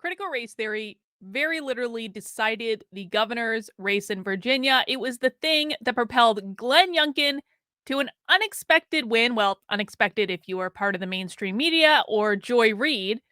Critical race theory very literally decided the governor's race in Virginia. It was the thing that propelled Glenn Youngkin to an unexpected win. Well, unexpected if you were part of the mainstream media or Joy Reid.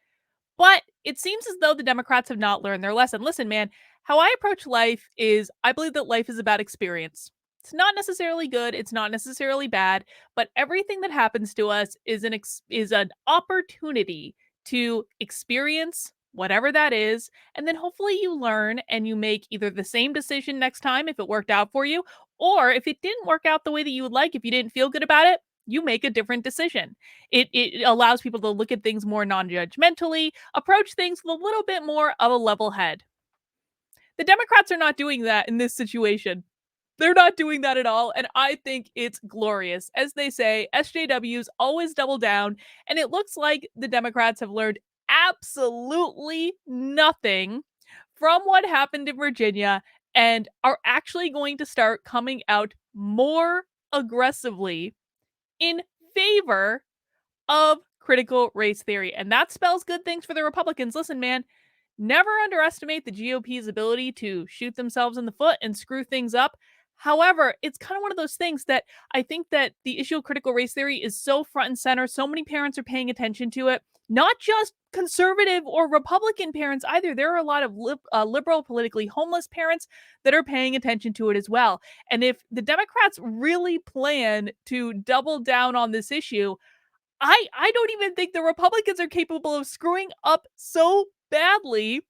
But it seems as though the Democrats have not learned their lesson. Listen, man, how I approach life is I believe that life is about experience. It's not necessarily good, it's not necessarily bad, but everything that happens to us is an opportunity to experience whatever that is, and then hopefully you learn and you make either the same decision next time if it worked out for you, or if it didn't work out the way that you would like, if you didn't feel good about it, you make a different decision. It allows people to look at things more non-judgmentally, approach things with a little bit more of a level head. The Democrats are not doing that in this situation. They're not doing that at all, and I think it's glorious. As they say, SJWs always double down, and it looks like the Democrats have learned absolutely nothing from what happened in Virginia and are actually going to start coming out more aggressively in favor of critical race theory. And that spells good things for the Republicans. Listen, man, never underestimate the GOP's ability to shoot themselves in the foot and screw things up. However, it's kind of one of those things that I think that the issue of critical race theory is so front and center. So many parents are paying attention to it, not just conservative or Republican parents either. There are a lot of liberal, politically homeless parents that are paying attention to it as well. And if the Democrats really plan to double down on this issue, I don't even think the Republicans are capable of screwing up so badly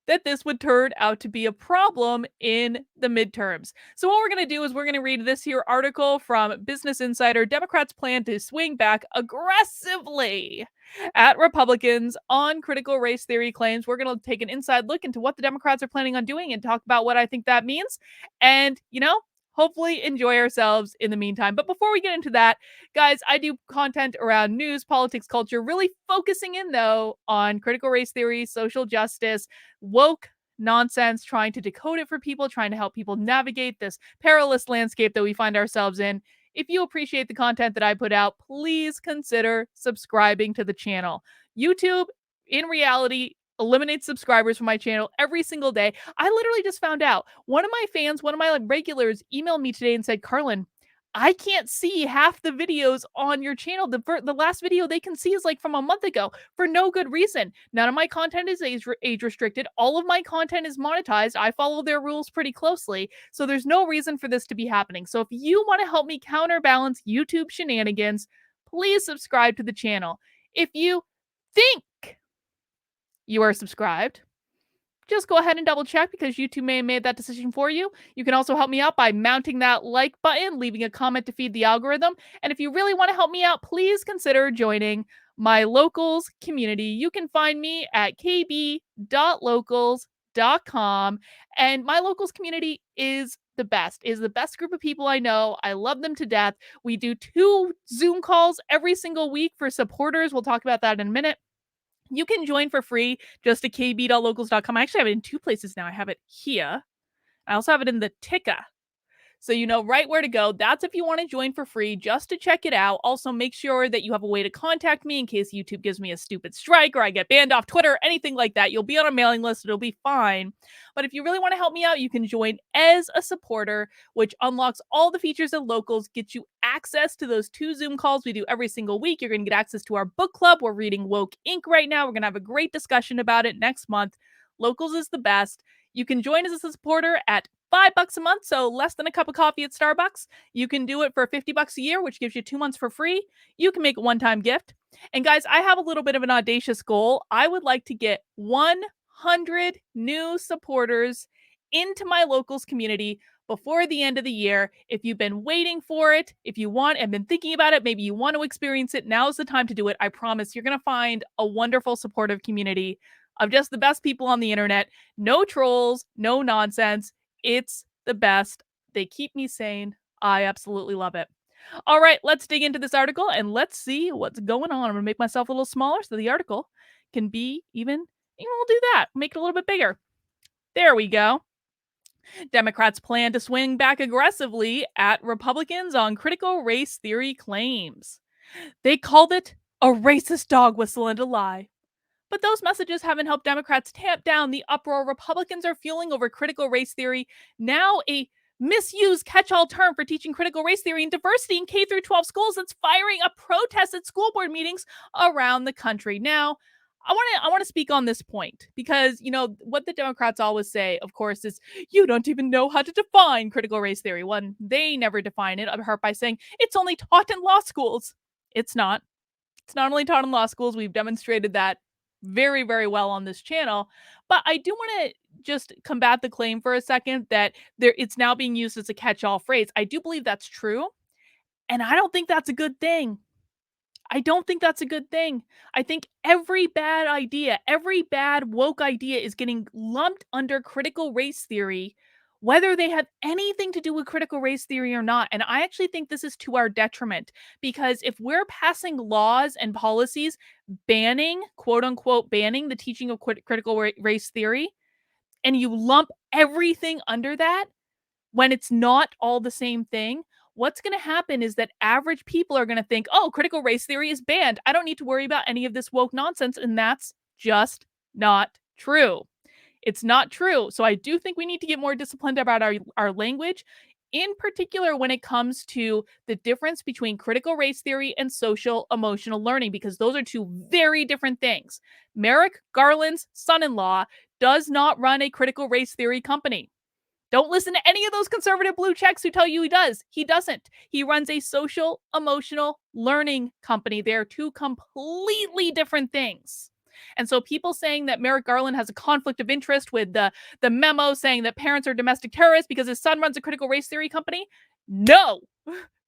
that this would turn out to be a problem in the midterms. So what we're going to do is we're going to read this here article from Business Insider. Democrats plan to swing back aggressively at Republicans on critical race theory claims. We're going to take an inside look into what the Democrats are planning on doing and talk about what I think that means. And, hopefully enjoy ourselves in the meantime. But before we get into that, guys, I do content around news, politics, culture, really focusing in though on critical race theory, social justice, woke nonsense, trying to decode it for people, trying to help people navigate this perilous landscape that we find ourselves in. If you appreciate the content that I put out, please consider subscribing to the channel. YouTube, in reality, eliminates subscribers from my channel every single day. I literally just found out one of my fans, one of my regulars, emailed me today and said, Carlin, I can't see half the videos on your channel. The last video they can see is like from a month ago for no good reason. None of my content is age restricted. All of my content is monetized. I follow their rules pretty closely. So there's no reason for this to be happening. So if you want to help me counterbalance YouTube shenanigans, please subscribe to the channel. If you think you are subscribed, just go ahead and double check because YouTube may have made that decision for you. You can also help me out by mounting that like button, leaving a comment to feed the algorithm. And if you really want to help me out, please consider joining my locals community. You can find me at kb.locals.com. And my locals community is the best group of people I know. I love them to death. We do 2 Zoom calls every single week for supporters. We'll talk about that in a minute. You can join for free just at kb.locals.com. I actually have it in 2 places now. I have it here. I also have it in the ticker. So you know right where to go. That's if you want to join for free just to check it out. Also, make sure that you have a way to contact me in case YouTube gives me a stupid strike or I get banned off Twitter, anything like that. You'll be on a mailing list. It'll be fine. But if you really want to help me out, you can join as a supporter, which unlocks all the features of Locals, gets you access to those 2 Zoom calls we do every single week. You're going to get access to our book club. We're reading Woke Inc. right now. We're going to have a great discussion about it next month. Locals is the best. You can join as a supporter at $5 a month, so less than a cup of coffee at Starbucks. You can do it for $50 a year, which gives you 2 months for free. You can make a one-time gift. And guys, I have a little bit of an audacious goal. I would like to get 100 new supporters into my locals community before the end of the year. If you've been waiting for it, if you want and been thinking about it, maybe you want to experience it, now's the time to do it. I promise you're going to find a wonderful, supportive community of just the best people on the internet. No trolls, no nonsense. It's the best. They keep me sane. I absolutely love it. All right, let's dig into this article and let's see what's going on. I'm going to make myself a little smaller so the article can be even we'll do that. Make it a little bit bigger. There we go. Democrats plan to swing back aggressively at Republicans on critical race theory claims. They called it a racist dog whistle and a lie. But those messages haven't helped Democrats tamp down the uproar Republicans are fueling over critical race theory, now a misused catch-all term for teaching critical race theory and diversity in K through 12 schools that's firing up protests at school board meetings around the country. Now, I want to speak on this point because what the Democrats always say, of course, is you don't even know how to define critical race theory. One, they never define it. I'm hurt by saying it's only taught in law schools. It's not. It's not only taught in law schools. We've demonstrated that very, very well on this channel. But I do want to just combat the claim for a second that it's now being used as a catch-all phrase. I do believe that's true, and I don't think that's a good thing. I don't think that's a good thing. I think every bad idea, every bad woke idea is getting lumped under critical race theory, whether they have anything to do with critical race theory or not. And I actually think this is to our detriment because if we're passing laws and policies banning, quote unquote, banning the teaching of critical race theory, and you lump everything under that when it's not all the same thing, what's going to happen is that average people are going to think, oh, critical race theory is banned. I don't need to worry about any of this woke nonsense. And that's just not true. It's not true. So I do think we need to get more disciplined about our language, in particular when it comes to the difference between critical race theory and social emotional learning, because those are two very different things. Merrick Garland's son-in-law does not run a critical race theory company. Don't listen to any of those conservative blue checks who tell you he does. He doesn't. He runs a social emotional learning company. They're two completely different things. And so people saying that Merrick Garland has a conflict of interest with the memo saying that parents are domestic terrorists because his son runs a critical race theory company, no,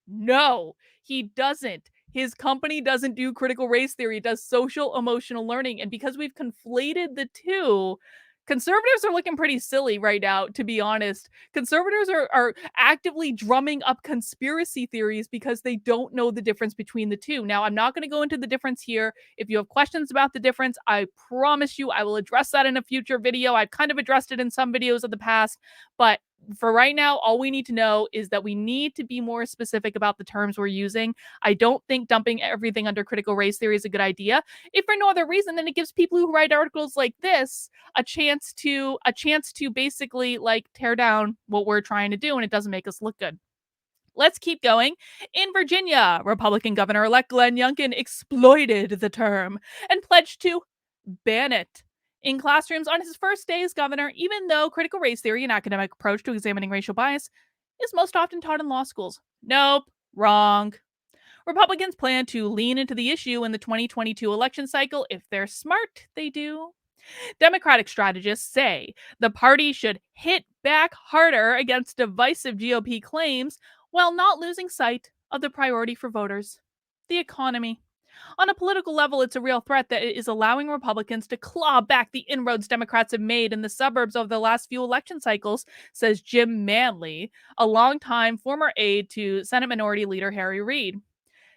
no, he doesn't. His company doesn't do critical race theory. It does social emotional learning. And because we've conflated the two, conservatives are looking pretty silly right now, to be honest. Conservatives are actively drumming up conspiracy theories because they don't know the difference between the two. Now, I'm not going to go into the difference here. If you have questions about the difference, I promise you I will address that in a future video. I've kind of addressed it in some videos of the past, but for right now, all we need to know is that we need to be more specific about the terms we're using. I don't think dumping everything under critical race theory is a good idea. If for no other reason, then it gives people who write articles like this a chance to basically like tear down what we're trying to do, and it doesn't make us look good. Let's keep going. In Virginia, Republican Governor-elect Glenn Youngkin exploited the term and pledged to ban it in classrooms on his first day as governor, even though critical race theory, an academic approach to examining racial bias, is most often taught in law schools. Nope, wrong. Republicans plan to lean into the issue in the 2022 election cycle. If they're smart, they do. Democratic strategists say the party should hit back harder against divisive GOP claims while not losing sight of the priority for voters, the economy. On a political level, it's a real threat that is allowing Republicans to claw back the inroads Democrats have made in the suburbs over the last few election cycles, says Jim Manley, a longtime former aide to Senate Minority Leader Harry Reid.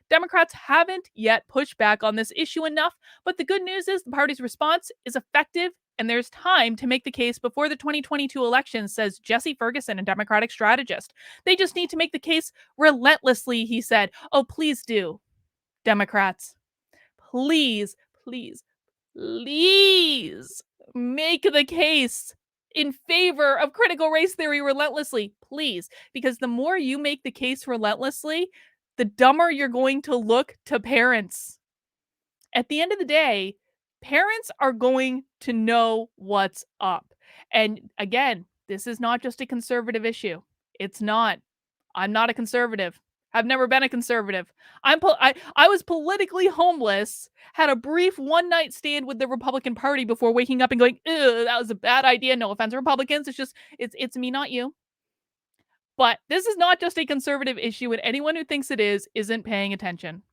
Democrats haven't yet pushed back on this issue enough, but the good news is the party's response is effective and there's time to make the case before the 2022 election, says Jesse Ferguson, a Democratic strategist. They just need to make the case relentlessly, he said. Oh, please do, Democrats. Please, please, please make the case in favor of critical race theory relentlessly, please. Because the more you make the case relentlessly, the dumber you're going to look to parents. At the end of the day, parents are going to know what's up. And again, this is not just a conservative issue. It's not. I'm not a conservative. I've never been a conservative. I was politically homeless, had a brief one-night stand with the Republican Party before waking up and going, "Ugh, that was a bad idea." No offense, Republicans. It's just, it's me, not you. But this is not just a conservative issue, and anyone who thinks it is isn't paying attention.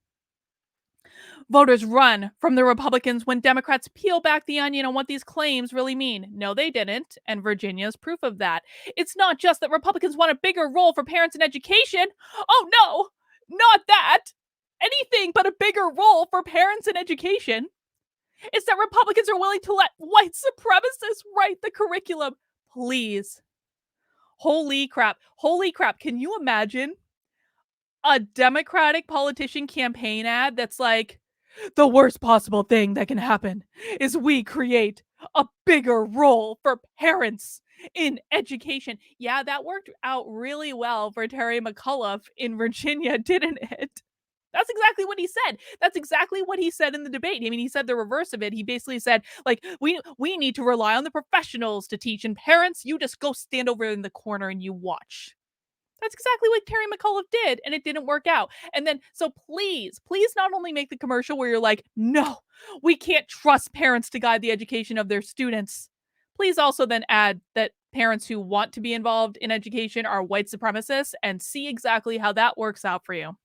Voters run from the Republicans when Democrats peel back the onion on what these claims really mean. No, they didn't, and Virginia's proof of that. It's not just that Republicans want a bigger role for parents in education. Oh no, not that. Anything but a bigger role for parents in education. It's that Republicans are willing to let white supremacists write the curriculum. Please. Holy crap. Holy crap. Can you imagine a Democratic politician campaign ad that's like, The worst possible thing that can happen is we create a bigger role for parents in education. Yeah, that worked out really well for Terry McAuliffe in Virginia, didn't it? That's exactly what he said. That's exactly what he said in the debate. I mean, he said the reverse of it. He basically said, like, we need to rely on the professionals to teach, and parents, you just go stand over in the corner and you watch. That's exactly what Terry McAuliffe did, and it didn't work out. And then, so please, please not only make the commercial where you're like, no, we can't trust parents to guide the education of their students. Please also then add that parents who want to be involved in education are white supremacists and see exactly how that works out for you.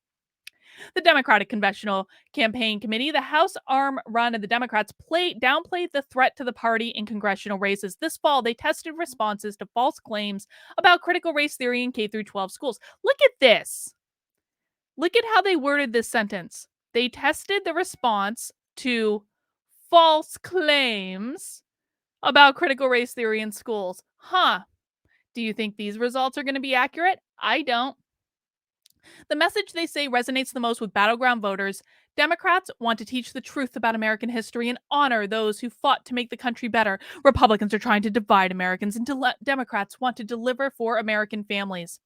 The Democratic Congressional Campaign Committee, the House arm run of the Democrats, downplayed the threat to the party in congressional races. This fall, they tested responses to false claims about critical race theory in K through 12 schools. Look at this. Look at how they worded this sentence. They tested the response to false claims about critical race theory in schools. Huh. Do you think these results are going to be accurate? I don't. The message they say resonates the most with battleground voters. Democrats want to teach the truth about American history and honor those who fought to make the country better. Republicans are trying to divide Americans, and Democrats want to deliver for American families.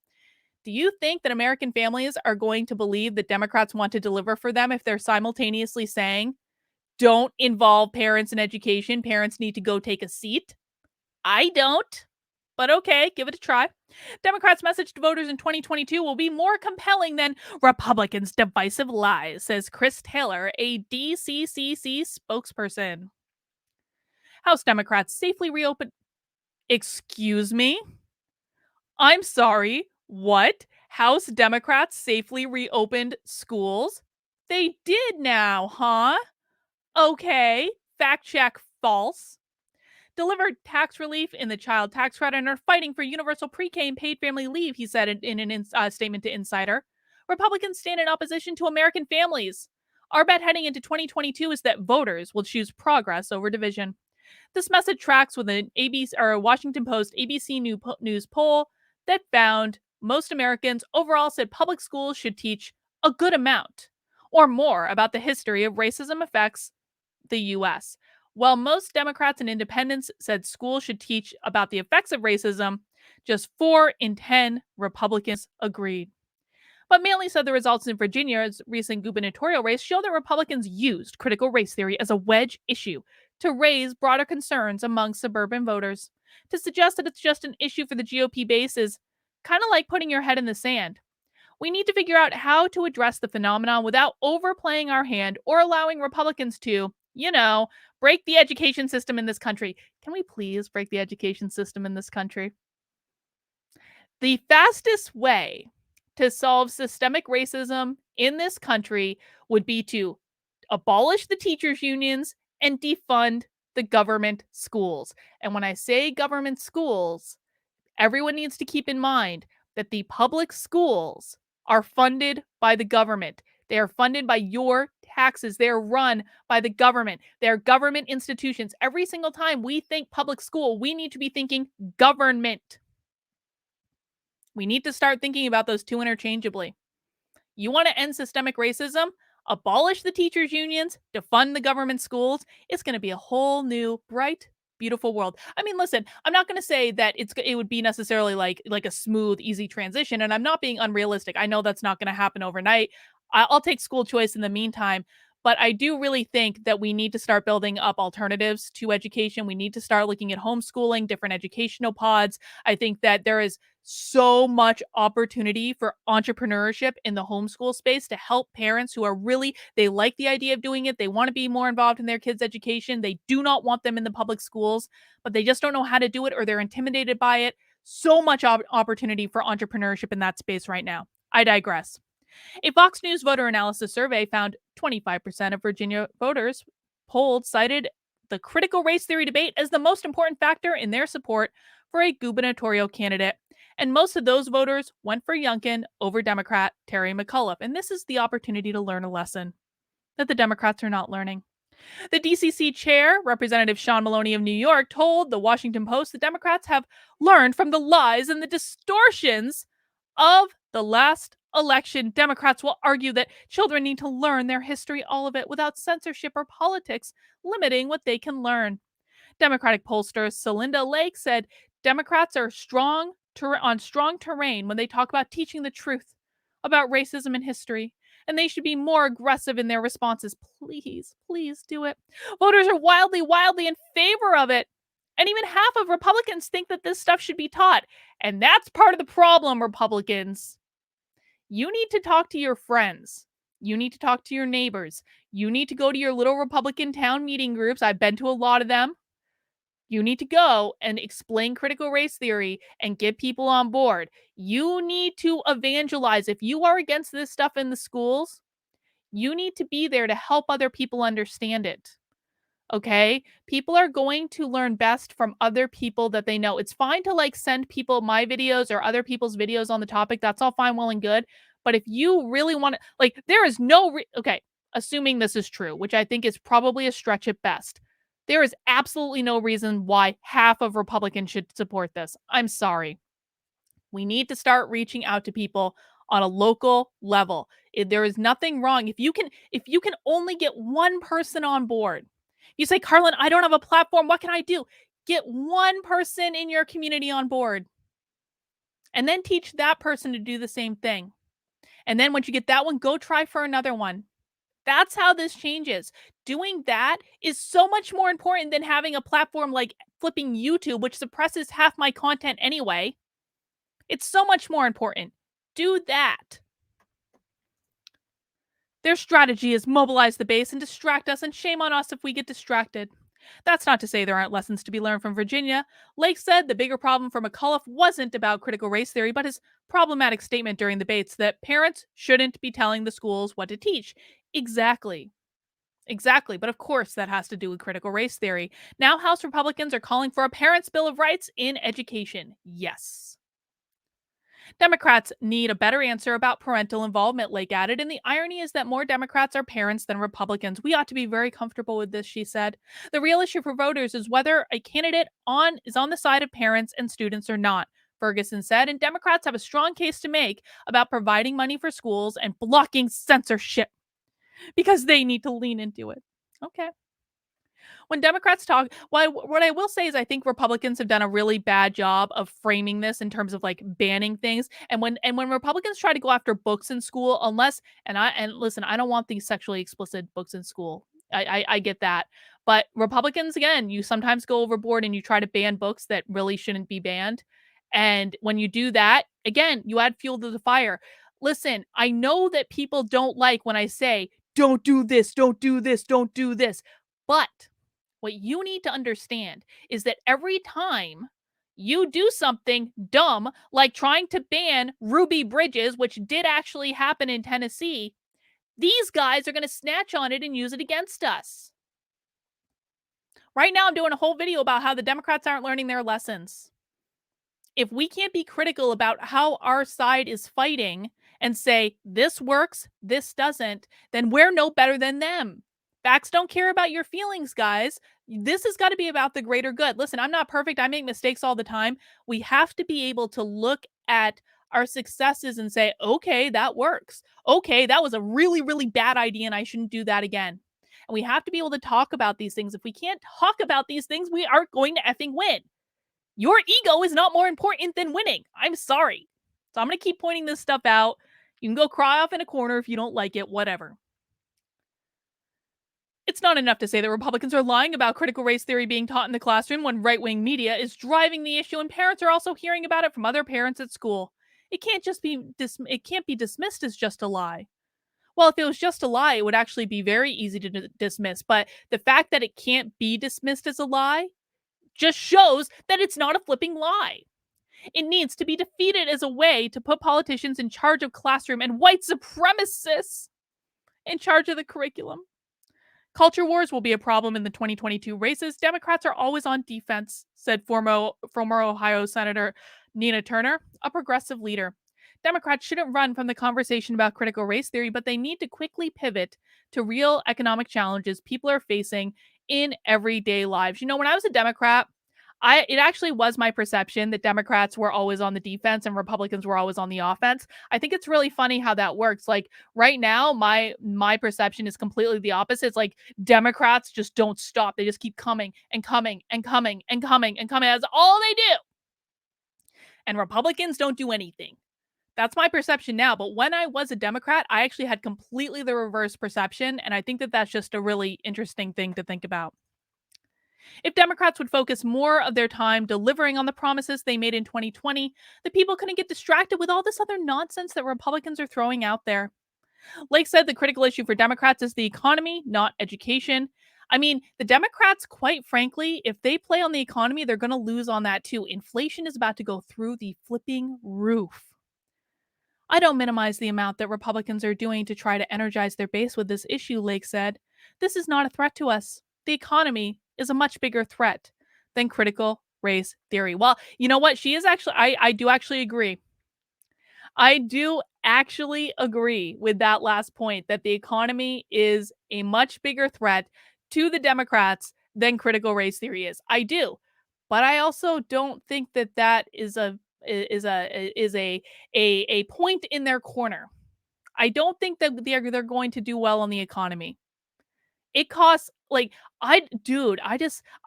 Do you think that American families are going to believe that Democrats want to deliver for them if they're simultaneously saying, don't involve parents in education, parents need to go take a seat? I don't. But okay, give it a try. Democrats' message to voters in 2022 will be more compelling than Republicans' divisive lies, says Chris Taylor, a DCCC spokesperson. House Democrats safely reopened. Excuse me? I'm sorry. What? House Democrats safely reopened schools? They did now, huh? Okay. Fact check false. Delivered tax relief in the child tax credit and are fighting for universal pre-K and paid family leave, he said in a statement to Insider. Republicans stand in opposition to American families. Our bet heading into 2022 is that voters will choose progress over division. This message tracks with an ABC or a Washington Post ABC News poll that found most Americans overall said public schools should teach a good amount or more about the history of racism affects the U.S. While most Democrats and independents said schools should teach about the effects of racism, just 4 in 10 Republicans agreed. But Manley said the results in Virginia's recent gubernatorial race show that Republicans used critical race theory as a wedge issue to raise broader concerns among suburban voters. To suggest that it's just an issue for the GOP base is kind of like putting your head in the sand. We need to figure out how to address the phenomenon without overplaying our hand or allowing Republicans to, break the education system in this country. Can we please break the education system in this country? The fastest way to solve systemic racism in this country would be to abolish the teachers' unions and defund the government schools. And when I say government schools, everyone needs to keep in mind that the public schools are funded by the government. They are funded by your taxes. They are run by the government. They're government institutions. Every single time we think public school, we need to be thinking government. We need to start thinking about those two interchangeably. You want to end systemic racism? Abolish the teachers' unions, defund the government schools. It's going to be a whole new, bright, beautiful world. I mean, listen, I'm not going to say that it would be necessarily like a smooth, easy transition, and I'm not being unrealistic. I know that's not going to happen overnight. I'll take school choice in the meantime. But I do really think that we need to start building up alternatives to education. We need to start looking at homeschooling, different educational pods. I think that there is so much opportunity for entrepreneurship in the homeschool space to help parents who are really, they like the idea of doing it. They want to be more involved in their kids' education. They do not want them in the public schools, but they just don't know how to do it or they're intimidated by it. So much opportunity for entrepreneurship in that space right now. I digress. A Fox News voter analysis survey found 25% of Virginia voters polled cited the critical race theory debate as the most important factor in their support for a gubernatorial candidate. And most of those voters went for Youngkin over Democrat Terry McAuliffe. And this is the opportunity to learn a lesson that the Democrats are not learning. The DCC chair, Representative Sean Maloney of New York, told the Washington Post the Democrats have learned from the lies and the distortions of the last election, Democrats will argue that children need to learn their history, all of it, without censorship or politics limiting what they can learn. Democratic pollster Celinda Lake said Democrats are on strong terrain when they talk about teaching the truth about racism and history, and they should be more aggressive in their responses. Please, please do it. Voters are wildly, wildly in favor of it. And even half of Republicans think that this stuff should be taught. And that's part of the problem, Republicans. You need to talk to your friends. You need to talk to your neighbors. You need to go to your little Republican town meeting groups. I've been to a lot of them. You need to go and explain critical race theory and get people on board. You need to evangelize. If you are against this stuff in the schools, you need to be there to help other people understand it. Okay? People are going to learn best from other people that they know. It's fine to send people my videos or other people's videos on the topic. That's all fine, well, and good. But if you really want to, there is no, okay, assuming this is true, which I think is probably a stretch at best, there is absolutely no reason why half of Republicans should support this. I'm sorry. We need to start reaching out to people on a local level. There is nothing wrong. If you can only get one person on board, you say, Carlin, I don't have a platform. What can I do? Get one person in your community on board and then teach that person to do the same thing. And then once you get that one, go try for another one. That's how this changes. Doing that is so much more important than having a platform like flipping YouTube, which suppresses half my content anyway. It's so much more important. Do that. Their strategy is mobilize the base and distract us, and shame on us if we get distracted. That's not to say there aren't lessons to be learned from Virginia. Lake said the bigger problem for McAuliffe wasn't about critical race theory, but his problematic statement during debates that parents shouldn't be telling the schools what to teach. Exactly. But of course that has to do with critical race theory. Now House Republicans are calling for a Parents' Bill of Rights in education. Yes. Democrats need a better answer about parental involvement, Lake added, and the irony is that more Democrats are parents than Republicans. We ought to be very comfortable with this, she said. The real issue for voters is whether a candidate is on the side of parents and students or not, Ferguson said, and Democrats have a strong case to make about providing money for schools and blocking censorship because they need to lean into it. Okay. When Democrats talk, what I will say is I think Republicans have done a really bad job of framing this in terms of banning things. And when Republicans try to go after books in school, and listen, I don't want these sexually explicit books in school. I get that. But Republicans, again, you sometimes go overboard and you try to ban books that really shouldn't be banned. And when you do that, again, you add fuel to the fire. Listen, I know that people don't like when I say, don't do this, don't do this, don't do this. But what you need to understand is that every time you do something dumb, like trying to ban Ruby Bridges, which did actually happen in Tennessee, these guys are going to snatch on it and use it against us. Right now, I'm doing a whole video about how the Democrats aren't learning their lessons. If we can't be critical about how our side is fighting and say, this works, this doesn't, then we're no better than them. Facts don't care about your feelings, guys. This has got to be about the greater good. Listen, I'm not perfect. I make mistakes all the time. We have to be able to look at our successes and say, okay, that works. Okay, that was a really, really bad idea and I shouldn't do that again. And we have to be able to talk about these things. If we can't talk about these things, we aren't going to effing win. Your ego is not more important than winning. I'm sorry. So I'm going to keep pointing this stuff out. You can go cry off in a corner if you don't like it, whatever. It's not enough to say that Republicans are lying about critical race theory being taught in the classroom when right-wing media is driving the issue and parents are also hearing about it from other parents at school. It can't be dismissed as just a lie. Well, if it was just a lie, it would actually be very easy to dismiss, but the fact that it can't be dismissed as a lie just shows that it's not a flipping lie. It needs to be defeated as a way to put politicians in charge of classroom and white supremacists in charge of the curriculum. Culture wars will be a problem in the 2022 races. Democrats are always on defense, said former Ohio Senator Nina Turner, a progressive leader. Democrats shouldn't run from the conversation about critical race theory, but they need to quickly pivot to real economic challenges people are facing in everyday lives. You know, when I was a Democrat, It actually was my perception that Democrats were always on the defense and Republicans were always on the offense. I think it's really funny how that works. Like right now, my perception is completely the opposite. It's like Democrats just don't stop. They just keep coming and coming and coming and coming and coming. That's all they do. And Republicans don't do anything. That's my perception now. But when I was a Democrat, I actually had completely the reverse perception. And I think that that's just a really interesting thing to think about. If Democrats would focus more of their time delivering on the promises they made in 2020, the people couldn't get distracted with all this other nonsense that Republicans are throwing out there. Lake said the critical issue for Democrats is the economy, not education. I mean, the Democrats, quite frankly, if they play on the economy, they're going to lose on that too. Inflation is about to go through the flipping roof. I don't minimize the amount that Republicans are doing to try to energize their base with this issue, Lake said. This is not a threat to us. The economy is a much bigger threat than critical race theory. Well, you know what? She is actually, I do actually agree. I do actually agree with that last point that the economy is a much bigger threat to the Democrats than critical race theory is. I do. But I also don't think that that is a point in their corner. I don't think that they're going to do well on the economy. It costs like I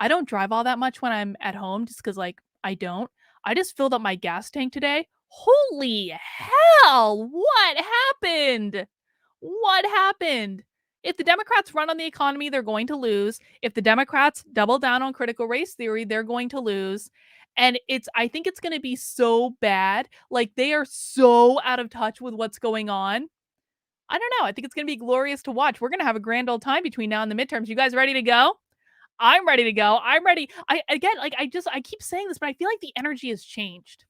don't drive all that much when I'm at home just cuz like I don't. I just filled up my gas tank today. Holy hell, what happened? What happened? If the Democrats run on the economy, they're going to lose. If the Democrats double down on critical race theory, they're going to lose. And I think it's going to be so bad. Like they are so out of touch with what's going on. I don't know. I think it's going to be glorious to watch. We're going to have a grand old time between now and the midterms. You guys ready to go? I'm ready to go. I'm ready. I keep saying this, but I feel like the energy has changed.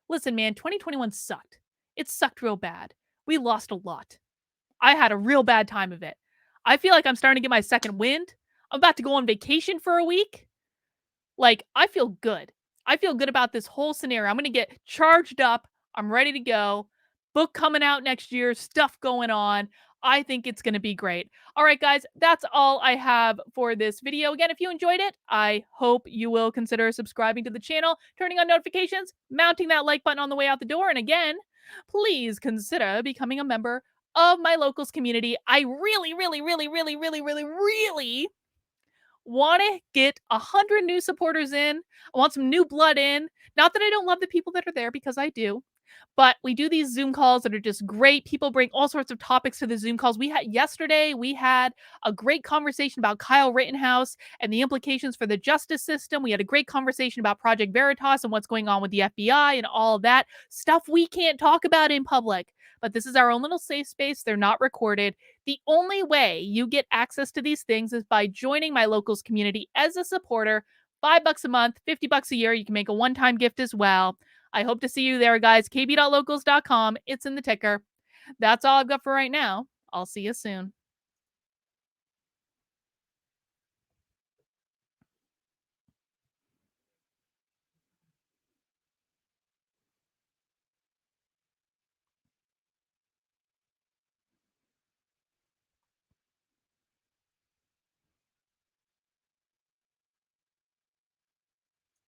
Listen, man, 2021 sucked. It sucked real bad. We lost a lot. I had a real bad time of it. I feel like I'm starting to get my second wind. I'm about to go on vacation for a week. Like, I feel good. I feel good about this whole scenario. I'm going to get charged up. I'm ready to go. Book coming out next year, stuff going on. I think it's going to be great. All right, guys, that's all I have for this video. Again, if you enjoyed it, I hope you will consider subscribing to the channel, turning on notifications, mounting that like button on the way out the door. And again, please consider becoming a member of my locals community. I really, really, really, really, really, really, really want to get 100 new supporters in. I want some new blood in. Not that I don't love the people that are there, because I do. But we do these Zoom calls that are just great. People bring all sorts of topics to the Zoom calls. We had a great conversation about Kyle Rittenhouse and the implications for the justice system. We had a great conversation about Project Veritas and what's going on with the FBI and all of that stuff we can't talk about in public. But this is our own little safe space. They're not recorded. The only way you get access to these things is by joining my locals community as a supporter. $5 a month, $50 a year. You can make a one-time gift as well. I hope to see you there, guys. kb.locals.com. It's in the ticker. That's all I've got for right now. I'll see you soon.